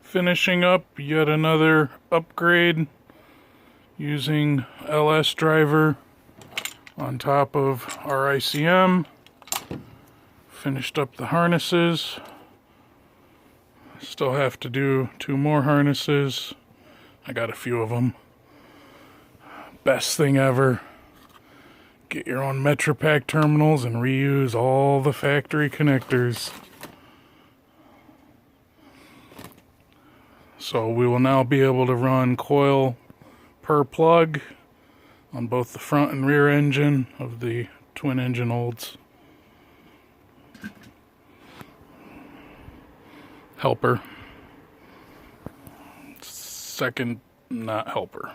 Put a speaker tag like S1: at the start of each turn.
S1: Finishing up yet another upgrade using LS driver on top of our ICM. Finished up the harnesses. Still have to do 2 more harnesses. I got a few of them. Best thing ever. Get your own MetroPack terminals and reuse all the factory connectors. So we will now be able to run coil per plug on both the front and rear engine of the twin engine Olds. Helper. Second, not helper.